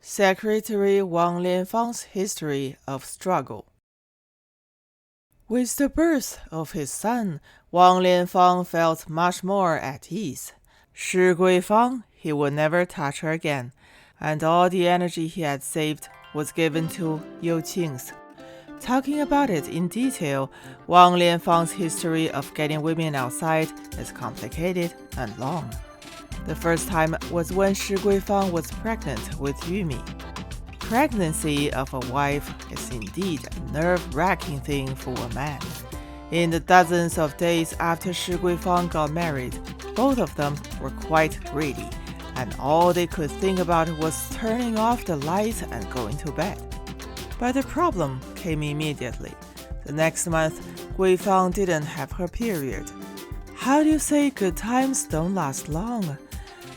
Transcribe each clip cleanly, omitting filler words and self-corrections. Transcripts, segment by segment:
Secretary Wang Lianfang's History of Struggle. With the birth of his son, Wang Lianfang felt much more at ease. Shi Guifang, he would never touch her again, and all the energy he had saved was given to You Qing's. Talking about it in detail, Wang Lianfang's history of getting women outside is complicated and long. The first time was when Shi Guifang was pregnant with Yumi. Pregnancy of a wife is indeed a nerve-wracking thing for a man. In the dozens of days after Shi Guifang got married, both of them were quite greedy, and all they could think about was turning off the lights and going to bed. But the problem came immediately. The next month, Guifang didn't have her period. How do you say good times don't last long?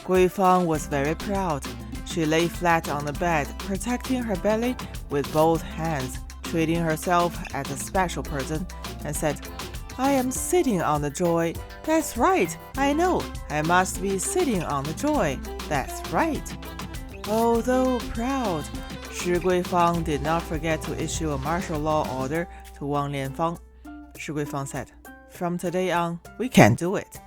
Guifang was very proud. She lay flat on the bed, protecting her belly with both hands, treating herself as a special person, and said, "I am sitting on the joy. That's right. I know. I must be sitting on the joy. That's right." Although proud, Shi Guifang did not forget to issue a martial law order to Wang Lianfang. Shi Guifang said, "From today on, we can do it."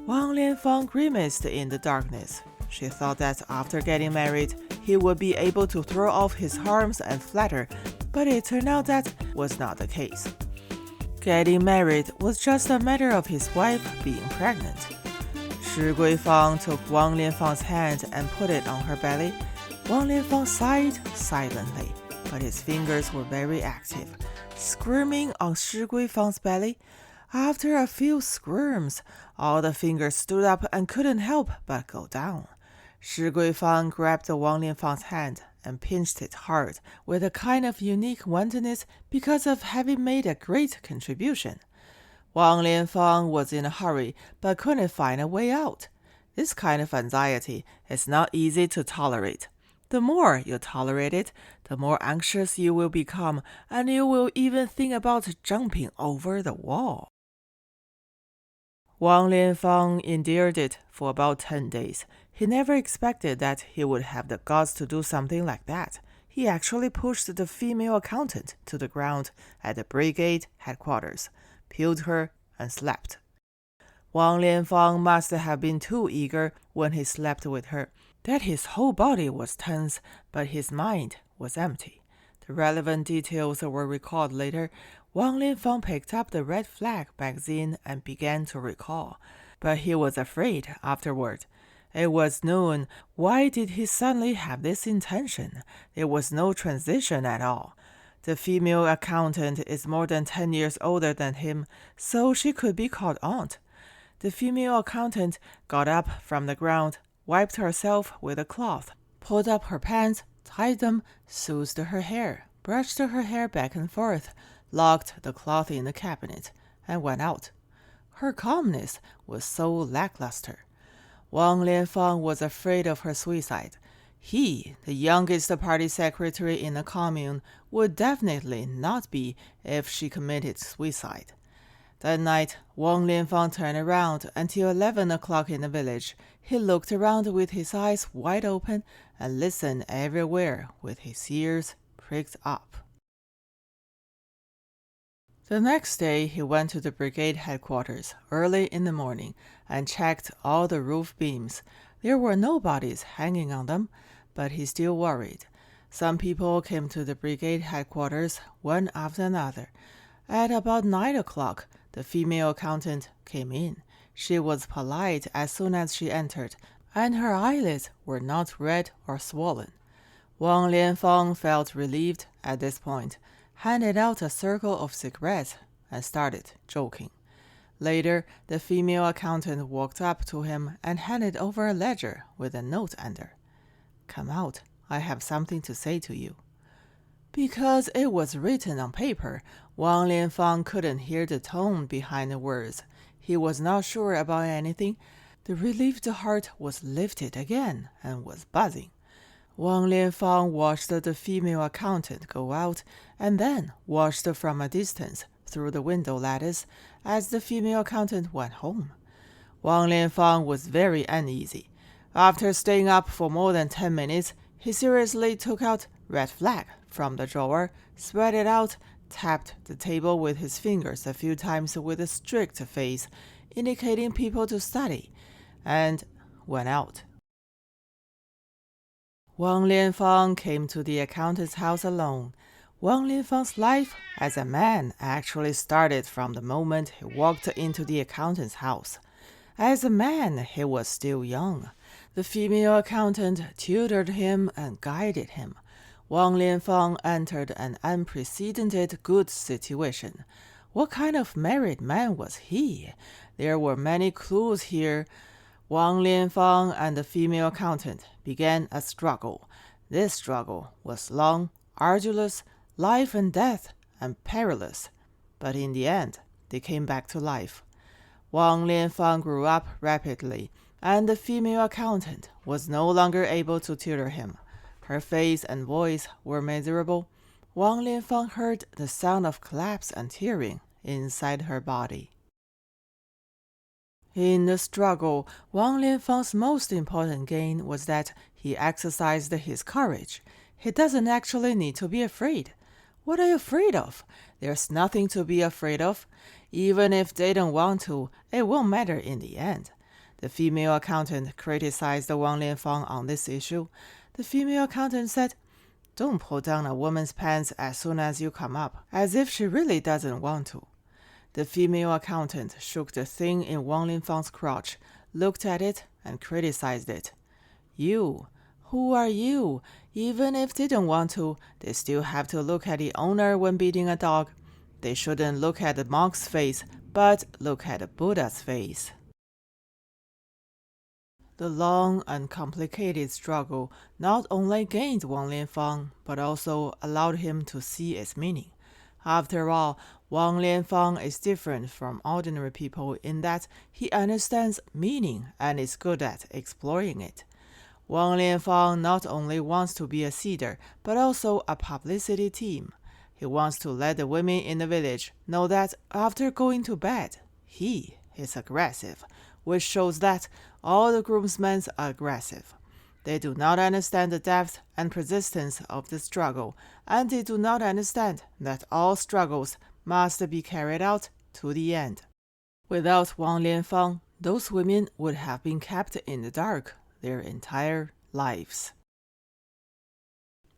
Wang Lianfang grimaced in the darkness. She thought that after getting married, he would be able to throw off his harms and flatter, but it turned out that was not the case. Getting married was just a matter of his wife being pregnant. Shi Guifang took Wang Lianfang's hand and put it on her belly. Wang Lianfang sighed silently, but his fingers were very active, squirming on Shi Guifang's belly. After a few squirms, all the fingers stood up and couldn't help but go down. Shi Guifang grabbed Wang Lianfang's hand and pinched it hard with a kind of unique wantonness because of having made a great contribution. Wang Lianfang was in a hurry but couldn't find a way out. This kind of anxiety is not easy to tolerate. The more you tolerate it, the more anxious you will become, and you will even think about jumping over the wall. Wang Lianfang endured it for about 10 days. He never expected that he would have the guts to do something like that. He actually pushed the female accountant to the ground at the brigade headquarters, peeled her, and slept. Wang Lianfang must have been too eager when he slept with her, that his whole body was tense, but his mind was empty. The relevant details were recalled later. Wang Lianfang picked up the Red Flag magazine and began to recall, but he was afraid afterward. It was noon. Why did he suddenly have this intention? There was no transition at all. The female accountant is more than 10 years older than him, so she could be called aunt. The female accountant got up from the ground, wiped herself with a cloth, pulled up her pants, tied them, soothed her hair, brushed her hair back and forth, locked the cloth in the cabinet, and went out. Her calmness was so lackluster. Wang Lianfang was afraid of her suicide. He, the youngest party secretary in the commune, would definitely not be if she committed suicide. That night, Wang Lianfang turned around until 11 o'clock in the village. He looked around with his eyes wide open and listened everywhere with his ears pricked up. The next day, he went to the brigade headquarters early in the morning and checked all the roof beams. There were no bodies hanging on them, but he still worried. Some people came to the brigade headquarters one after another. At about 9 o'clock, the female accountant came in. She was polite as soon as she entered, and her eyelids were not red or swollen. Wang Lianfang felt relieved at this point, handed out a circle of cigarettes, and started joking. Later, the female accountant walked up to him and handed over a ledger with a note under. "Come out. I have something to say to you." Because it was written on paper, Wang Lianfang couldn't hear the tone behind the words. He was not sure about anything. The relieved heart was lifted again and was buzzing. Wang Lianfang watched the female accountant go out, and then watched from a distance through the window lattice as the female accountant went home. Wang Lianfang was very uneasy. After staying up for more than 10 minutes, He seriously took out red flag from the drawer, spread it out, tapped the table with his fingers a few times with a strict face, indicating people to study, and went out. Wang Lianfang came to the accountant's house alone. Wang Lianfang's life as a man actually started from the moment he walked into the accountant's house. As a man, he was still young. The female accountant tutored him and guided him. Wang Lianfang entered an unprecedented good situation. What kind of married man was he? There were many clues here. Wang Lianfang and the female accountant began a struggle. This struggle was long, arduous, life and death, and perilous. But in the end, they came back to life. Wang Lianfang grew up rapidly, and the female accountant was no longer able to tutor him. Her face and voice were miserable. Wang Lianfang heard the sound of collapse and tearing inside her body. In the struggle, Wang Lianfang's most important gain was that he exercised his courage. He doesn't actually need to be afraid. What are you afraid of? There's nothing to be afraid of. Even if they don't want to, it won't matter in the end. The female accountant criticized Wang Lianfang on this issue. The female accountant said, "Don't pull down a woman's pants as soon as you come up, as if she really doesn't want to." The female accountant shook the thing in Wang Lianfang's crotch, looked at it, and criticized it. "You? Who are you? Even if they don't want to, they still have to look at the owner when beating a dog. They shouldn't look at the monk's face, but look at the Buddha's face." The long and complicated struggle not only gained Wang Lianfang, but also allowed him to see its meaning. After all, Wang Lianfang is different from ordinary people in that he understands meaning and is good at exploring it. Wang Lianfang not only wants to be a seeder, but also a publicity team. He wants to let the women in the village know that after going to bed, he is aggressive, which shows that all the groomsmen are aggressive. They do not understand the depth and persistence of the struggle, and they do not understand that all struggles must be carried out to the end. Without Wang Lianfang, those women would have been kept in the dark their entire lives.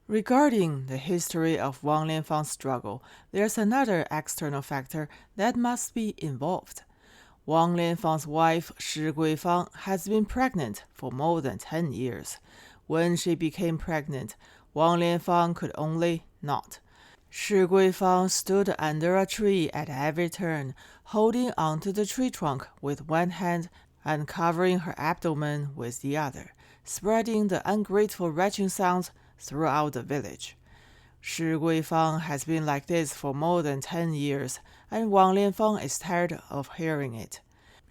Regarding the history of Wang Lianfang's struggle, there's another external factor that must be involved. Wang Lianfang's wife Shi Guifang has been pregnant for more than 10 years. When she became pregnant, Wang Lianfang could only not. Shi Guifang stood under a tree at every turn, holding onto the tree trunk with one hand and covering her abdomen with the other, spreading the ungrateful retching sounds throughout the village. Shi Guifang has been like this for more than 10 years, and Wang Lianfang is tired of hearing it.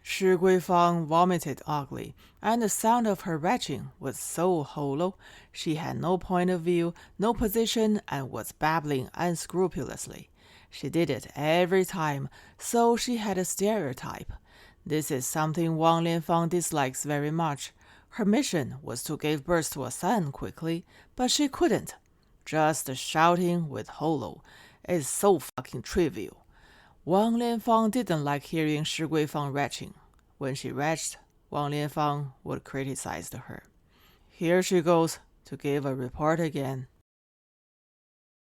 Shi Guifang vomited ugly, and the sound of her retching was so hollow, she had no point of view, no position, and was babbling unscrupulously. She did it every time, so she had a stereotype. This is something Wang Lianfang dislikes very much. Her mission was to give birth to a son quickly, but she couldn't. Just shouting with hollow is so fucking trivial. Wang Lianfang didn't like hearing Shi Guifang retching. When she retched, Wang Lianfang would criticize her. "Here she goes to give a report again."